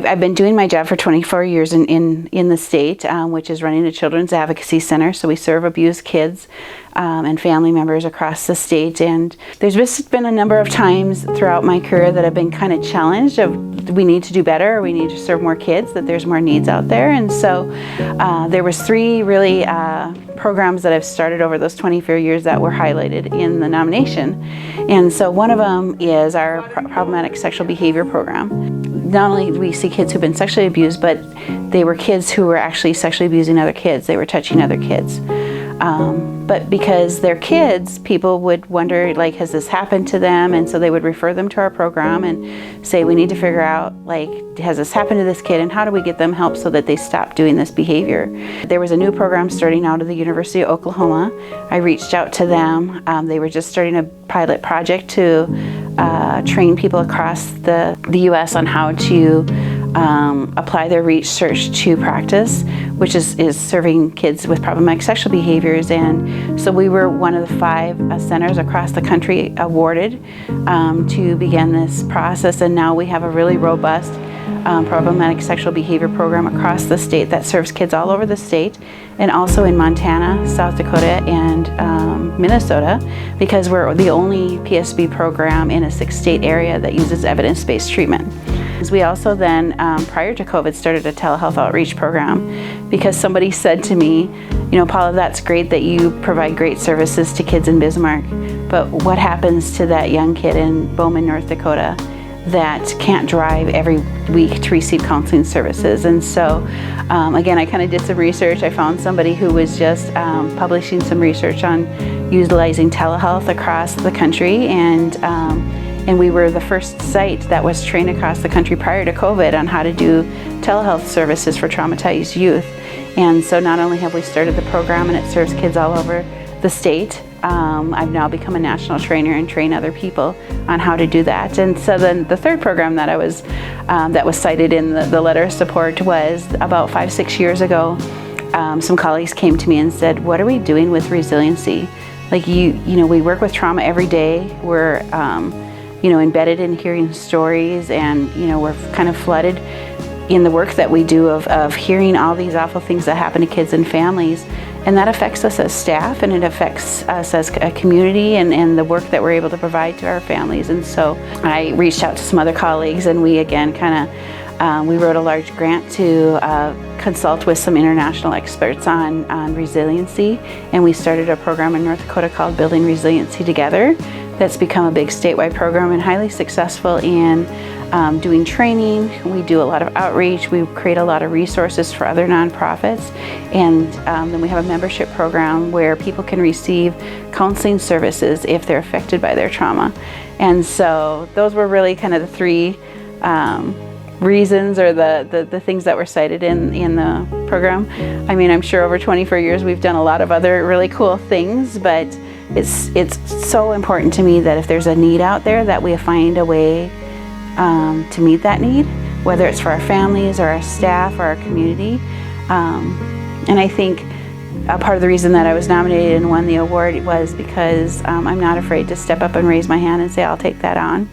I've been doing my job for 24 years in the state, which is running a children's advocacy center. So we serve abused kids and family members across the state. And there's just been a number of times throughout my career that I've been kind of challenged of we need to do better, we need to serve more kids, that there's more needs out there. And so there was three really programs that I've started over those 24 years that were highlighted in the nomination. And so one of them is our problematic sexual behavior program. Not only do we see kids who've been sexually abused, but they were kids who were actually sexually abusing other kids. They were touching other kids. But because they're kids, people would wonder, like, has this happened to them? And so they would refer them to our program and say, we need to figure out, like, has this happened to this kid, and how do we get them help so that they stop doing this behavior? There was a new program starting out of the University of Oklahoma. I reached out to them. They were just starting a pilot project to train people across the U.S. on how to apply their research to practice, which is serving kids with problematic sexual behaviors. And so we were one of the 5 centers across the country awarded to begin this process. And now we have a really robust problematic sexual behavior program across the state that serves kids all over the state, and also in Montana, South Dakota, and Minnesota, because we're the only PSB program in a 6-state area that uses evidence-based treatment. We also then, prior to COVID, started a telehealth outreach program because somebody said to me, you know, Paula, that's great that you provide great services to kids in Bismarck, but what happens to that young kid in Bowman, North Dakota that can't drive every week to receive counseling services? And so, again, I kind of did some research. I found somebody who was just publishing some research on utilizing telehealth across the country, and we were the first site that was trained across the country prior to COVID on how to do telehealth services for traumatized youth. And so not only have we started the program and it serves kids all over the state, I've now become a national trainer and train other people on how to do that. And so then the third program that was cited in the letter of support was about 5-6 years ago. Some colleagues came to me and said, what are we doing with resiliency? Like, you know, we work with trauma every day. We're embedded in hearing stories, and, you know, we're kind of flooded in the work that we do of hearing all these awful things that happen to kids and families. And that affects us as staff, and it affects us as a community, and the work that we're able to provide to our families. And so I reached out to some other colleagues, and we again we wrote a large grant to consult with some international experts on resiliency. And we started a program in North Dakota called Building Resiliency Together that's become a big statewide program and highly successful in doing training. We do a lot of outreach. We create a lot of resources for other nonprofits. And then we have a membership program where people can receive counseling services if they're affected by their trauma. And so those were really kind of the 3 reasons, or the things that were cited in the program. I mean, I'm sure over 24 years we've done a lot of other really cool things, but it's so important to me that if there's a need out there, that we find a way to meet that need, whether it's for our families or our staff or our community. And I think a part of the reason that I was nominated and won the award was because I'm not afraid to step up and raise my hand and say, I'll take that on.